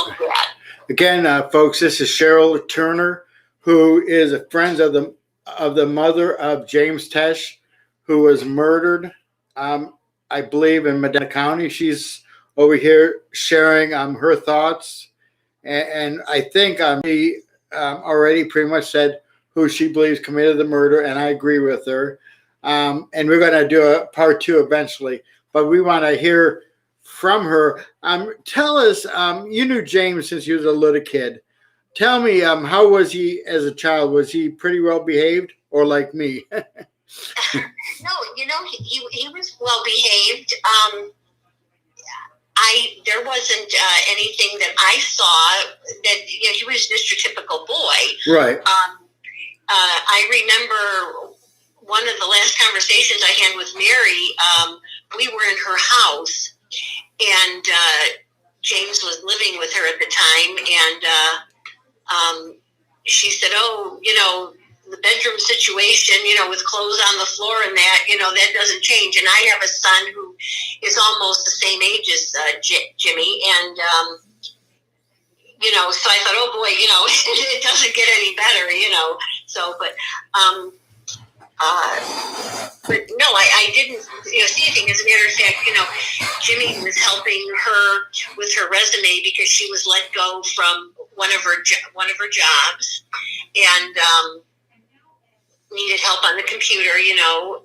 looked at. Again, folks, this is Sheryl Turner, who is a friend of the mother of James Tesh, who was murdered, I believe, in Medina County. She's over here sharing her thoughts, and I think she already pretty much said who she believes committed the murder, and I agree with her. And we're going to do a part 2 eventually, but we want to hear from her. Tell us, you knew James since he was a little kid. Tell me, how was he as a child? Was he pretty well behaved, or like me? No, he was well behaved. There wasn't anything that I saw that he was just your typical boy. Right. I remember one of the last conversations I had with Mary. We were in her house, and James was living with her at the time, and she said, "Oh, the bedroom situation, with clothes on the floor and that doesn't change." And I have a son who is almost the same age as Jimmy, and so I thought, oh boy, it doesn't get any better, So, but no, I didn't, see anything. As a matter of fact, Jimmy was helping her with her resume because she was let go from one of her jobs, and needed help on the computer,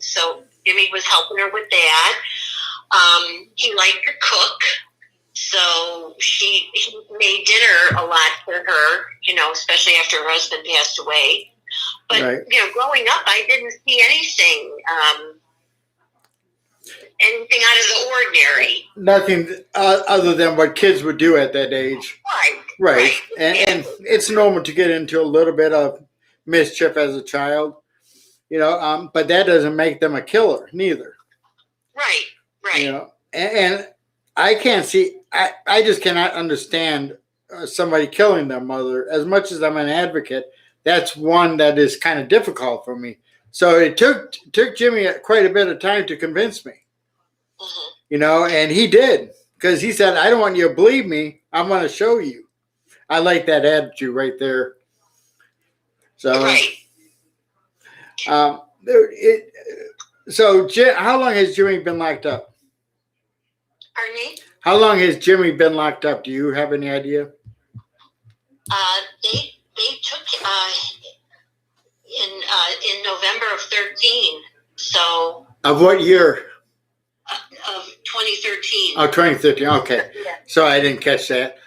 so Jimmy was helping her with that. He liked to cook, so he made dinner a lot for her, especially after her husband passed away. But, right. Growing up, I didn't see anything out of the ordinary. Nothing other than what kids would do at that age. Right. And it's normal to get into a little bit of mischief as a child. But that doesn't make them a killer, neither. Right. And I can't see, I just cannot understand somebody killing their mother. As much as I'm an advocate, that's one that is kind of difficult for me. So it took Jimmy quite a bit of time to convince me, and he did, because he said, "I don't want you to believe me. I'm going to show you." I like that attitude right there. So. Right. So how long has Jimmy been locked up? Pardon me? How long has Jimmy been locked up? Do you have any idea? They took in November of 13. So. Of what year? Of 2013. Oh, 2013. Okay. Yeah. So I didn't catch that.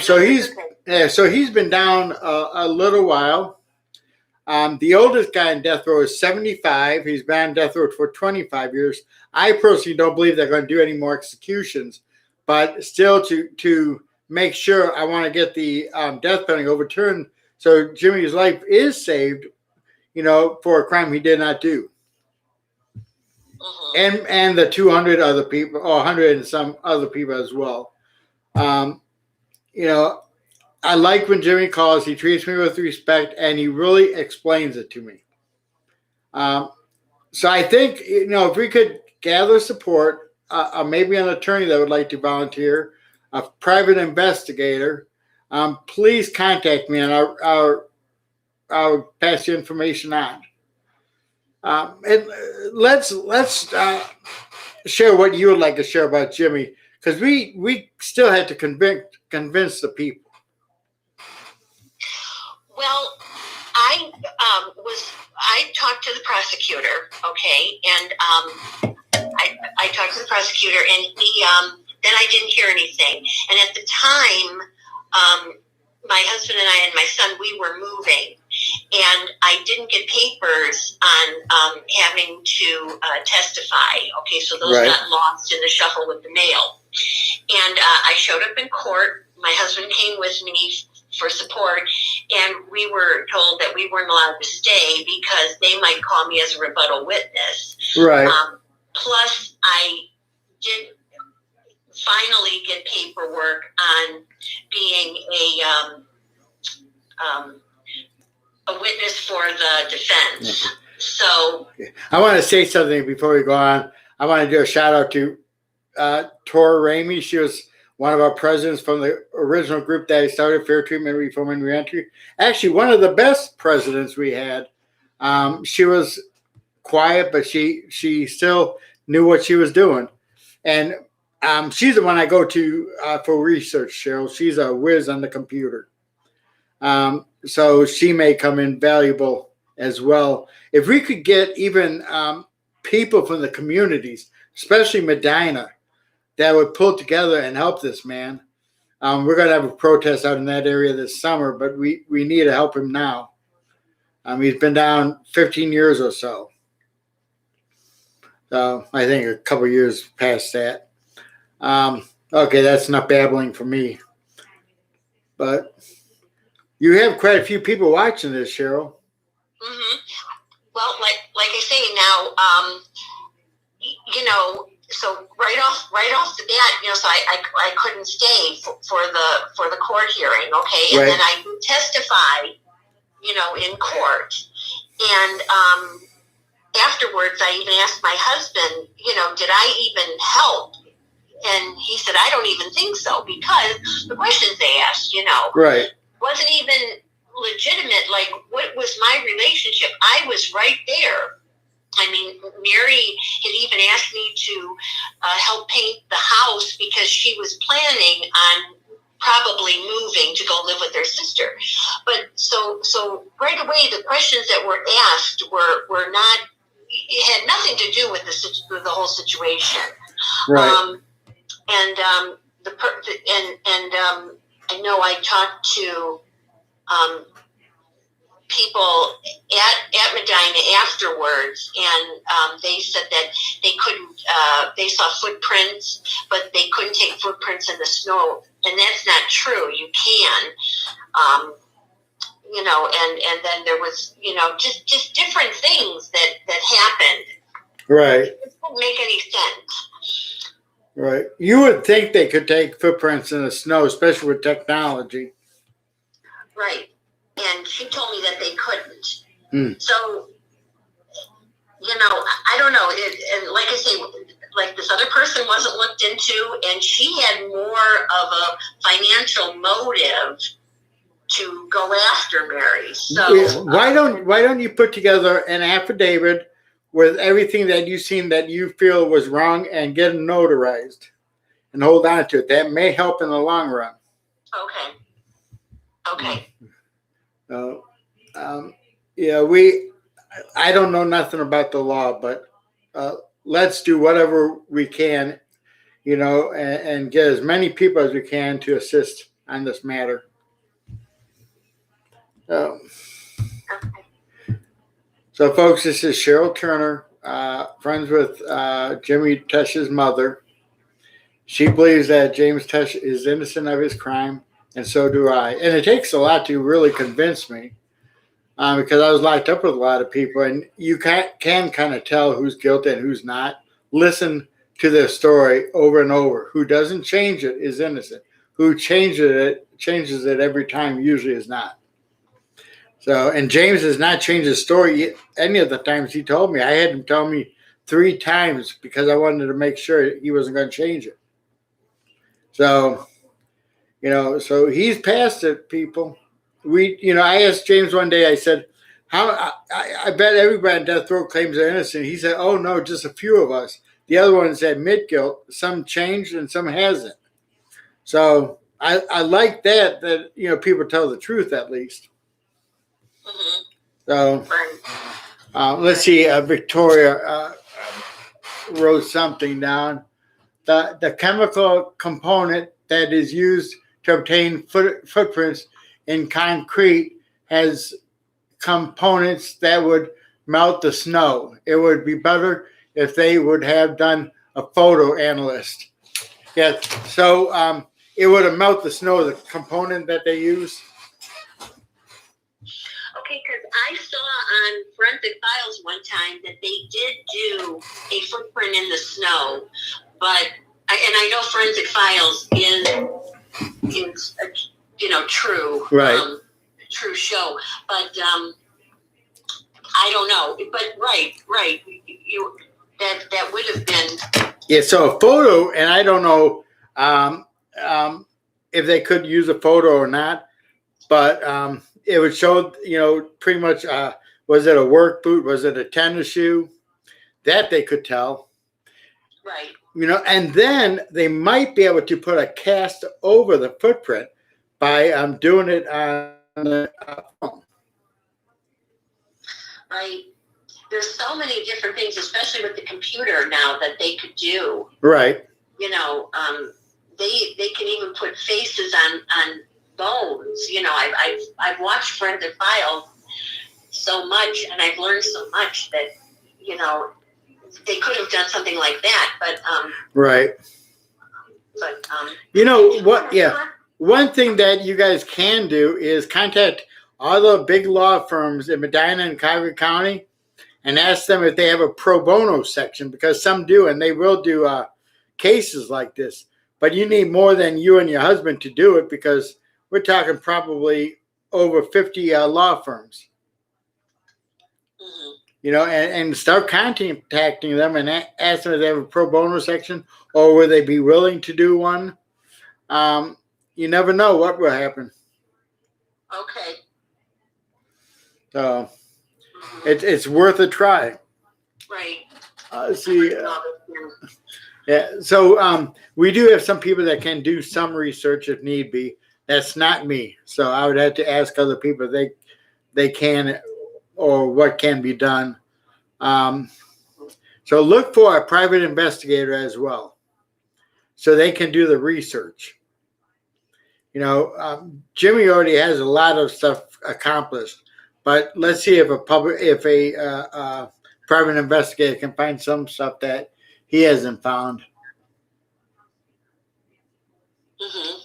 So he's been down a little while. The oldest guy in death row is 75. He's been on death row for 25 years. I personally don't believe they're going to do any more executions, but still to make sure, I want to get the death penalty overturned so Jimmy's life is saved, for a crime he did not do. And the 200 other people, or 100 and some other people as well. I like when Jimmy calls. He treats me with respect, and he really explains it to me. So I think, if we could gather support, maybe an attorney that would like to volunteer, a private investigator, please contact me, and I'll pass the information on. And let's share what you would like to share about Jimmy, because we still had to convince the people. Well, I talked to the prosecutor, okay, and I talked to the prosecutor, and he then I didn't hear anything. And at the time, my husband and I and my son, we were moving, and I didn't get papers on having to testify. Okay, so those got lost in the shuffle with the mail. And I showed up in court. My husband came with me for support, and we were told that we weren't allowed to stay because they might call me as a rebuttal witness. Right. Plus, I did finally get paperwork on being a witness for the defense. So I want to say something before we go on. I want to do a shout out to Tora Ramey. She was one of our presidents from the original group that I started, Fair Treatment, Reform, and Reentry. Actually, one of the best presidents we had. She was quiet, but she still knew what she was doing. And she's the one I go to for research, Cheryl. She's a whiz on the computer. So she may come in valuable as well. If we could get even people from the communities, especially Medina, that would pull together and help this man. We're going to have a protest out in that area this summer, but we need to help him now. He's been down 15 years or so. So I think a couple years past that. Okay, that's enough babbling for me. But you have quite a few people watching this, Cheryl. Mm-hmm. Well, like I say now, so right off the bat, so I couldn't stay for the court hearing, okay, and then I would testify, in court, and afterwards I even asked my husband, did I even help? And he said, I don't even think so, because the questions they asked, wasn't even legitimate. Like, what was my relationship? I was right there. I mean, Mary had even asked me to help paint the house because she was planning on probably moving to go live with her sister. But so right away, the questions that were asked were not, it had nothing to do with the whole situation. Right. I know I talked to people at Medina afterwards, and they said that they couldn't. They saw footprints, but they couldn't take footprints in the snow, and that's not true. You can, and then there was, just different things that happened. Right. It didn't make any sense. Right. You would think they could take footprints in the snow, especially with technology. Right. And she told me that they couldn't. So, I don't know. And like I say, like this other person wasn't looked into, and she had more of a financial motive to go after Mary. So why don't you put together an affidavit with everything that you've seen that you feel was wrong and get it notarized and hold on to it? That may help in the long run. Okay. I don't know nothing about the law, but let's do whatever we can, and get as many people as we can to assist on this matter. So, folks, this is Sheryl Turner, friends with Jimmy Tesh's mother. She believes that James Tesh is innocent of his crime, and so do I. And it takes a lot to really convince me, because I was locked up with a lot of people, and you can kind of tell who's guilty and who's not. Listen to their story over and over. Who doesn't change it is innocent. Who changes it every time usually is not. So, and James has not changed his story any of the times he told me. I had him tell me 3 times because I wanted to make sure he wasn't going to change it. So, so he's past it, people. I asked James one day, I said, I bet everybody on death row claims they're innocent. He said, oh, no, just a few of us. The other ones admit guilt. Some changed and some hasn't. So I like that, people tell the truth at least. Mm-hmm. So let's see. Victoria wrote something down. The chemical component that is used to obtain footprints in concrete has components that would melt the snow. It would be better if they would have done a photo analyst. Yes. So it would have melted the snow, the component that they use. Okay, because I saw on Forensic Files one time that they did do a footprint in the snow, but I know Forensic Files is true, right? True show, but I don't know. But right, that would have been. Yeah. So a photo, and I don't know. if they could use a photo or not, but it would show, pretty much, was it a work boot? Was it a tennis shoe? That they could tell. Right. And then they might be able to put a cast over the footprint by doing it on the phone. Right. There's so many different things, especially with the computer now, that they could do. Right. They can even put faces on bones. I've watched Forensic Files so much, and I've learned so much that they could have done something like that. But right. But what? Yeah. One thing that you guys can do is contact all the big law firms in Medina and Cuyahoga County and ask them if they have a pro bono section, because some do, and they will do cases like this. But you need more than you and your husband to do it, because we're talking probably over 50 law firms. Mm-hmm. And start contacting them and ask them if they have a pro bono section, or will they be willing to do one. You never know what will happen. Okay. So it's worth a try. Right. See. Yeah. So we do have some people that can do some research if need be. That's not me. So I would have to ask other people if they can, or what can be done. So look for a private investigator as well, so they can do the research. Jimmy already has a lot of stuff accomplished, but let's see if a private investigator can find some stuff that he hasn't found. Mm-hmm.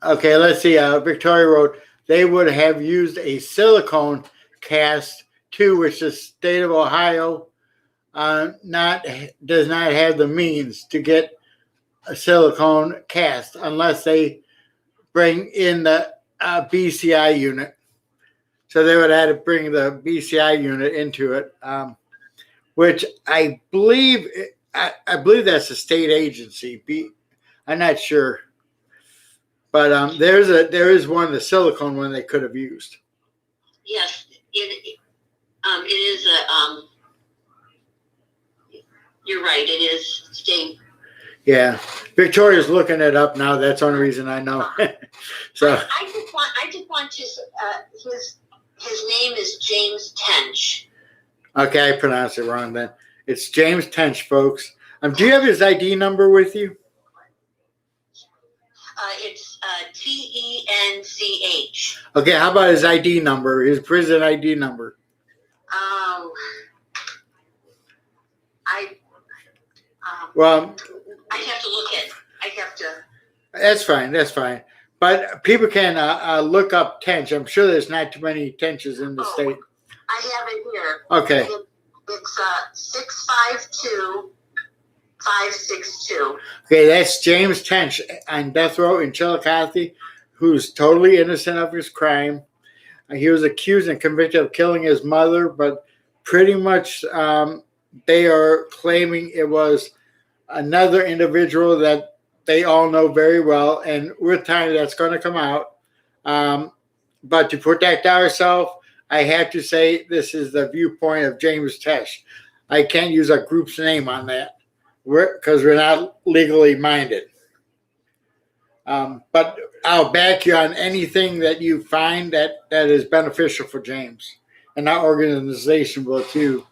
Okay, let's see. Victoria wrote, they would have used a silicone cast too, which the state of Ohio does not have the means to get a silicone cast unless they bring in the BCI unit. So they would have to bring the BCI unit into it, which I believe that's a state agency. I'm not sure, but there is one, the silicone one, they could have used. Yes, it is a. You're right. It is state. Yeah, Victoria's looking it up now. That's the only reason I know. So I just want to. His name is James Tench. Okay, I pronounced it wrong then. It's James Tench, folks. Do you have his ID number with you? It's TENCH. Okay, how about his ID number, his prison ID number? Well, I have to look at. That's fine. But people can look up Tench. I'm sure there's not too many Tenches in the state. I have it here. Okay. It's 652-562. Okay, that's James Tench on death row in Chillicothe, who's totally innocent of his crime. He was accused and convicted of killing his mother, but pretty much they are claiming it was another individual that they all know very well, and with time that's going to come out. But to protect ourselves, I have to say this is the viewpoint of James Tesh. I can't use a group's name on that because we're not legally minded. But I'll back you on anything that you find that is beneficial for James, and our organization will too.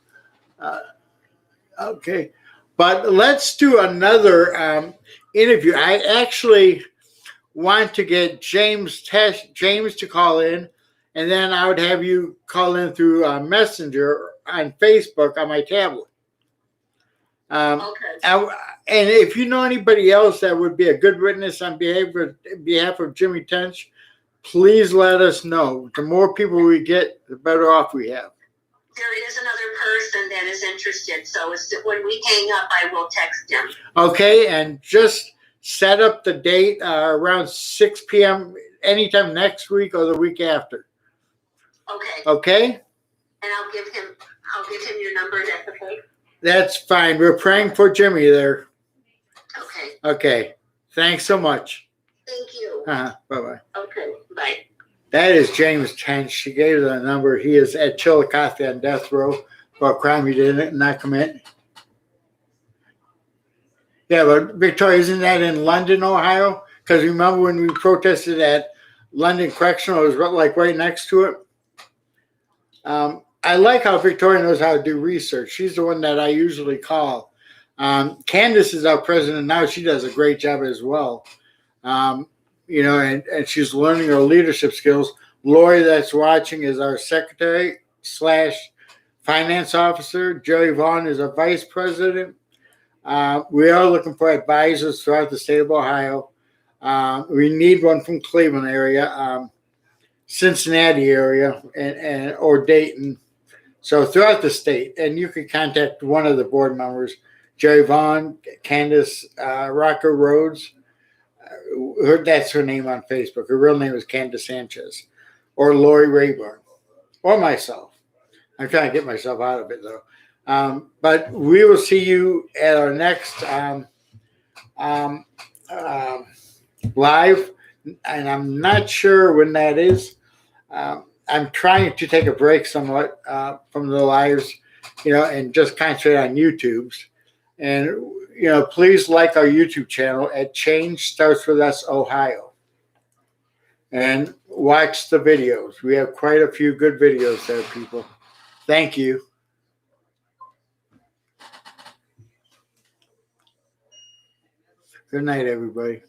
Okay, but let's do another interview. I actually want to get James to call in, and then I would have you call in through Messenger on Facebook on my tablet. Okay. And if you know anybody else that would be a good witness on behalf of Jimmy Tench, please let us know. The more people we get, the better off we have. There is another person that is interested, so when we hang up, I will text him. Okay, and just set up the date around 6 p.m. anytime next week or the week after. Okay. Okay? And I'll give him your number. That's okay? That's fine. We're praying for Jimmy there. Okay. Okay. Thanks so much. Thank you. Bye-bye. Okay, bye. That is James Tench. She gave the number. He is at Chillicothe on death row for a crime he did not commit. Yeah, but Victoria, isn't that in London, Ohio? Because remember when we protested at London Correctional, it was like right next to it. I like how Victoria knows how to do research. She's the one that I usually call. Candace is our president now. She does a great job as well. You know, and she's learning her leadership skills. Lori, that's watching, is our secretary / finance officer. Jerry Vaughn is our vice president. We are looking for advisors throughout the state of Ohio. We need one from Cleveland area, Cincinnati area, and or Dayton. So throughout the state, and you can contact one of the board members, Jerry Vaughn, Candace Rocker Rhodes. That's her name on Facebook. Her real name is Candace Sanchez, or Lori Rayburn, or myself. I'm trying to get myself out of it though. But we will see you at our next live, and I'm not sure when that is. I'm trying to take a break somewhat from the lives, you know, and just concentrate on YouTube's. And, you know, please like our YouTube channel at Change Starts With Us Ohio. And watch the videos. We have quite a few good videos there, people. Thank you. Good night, everybody.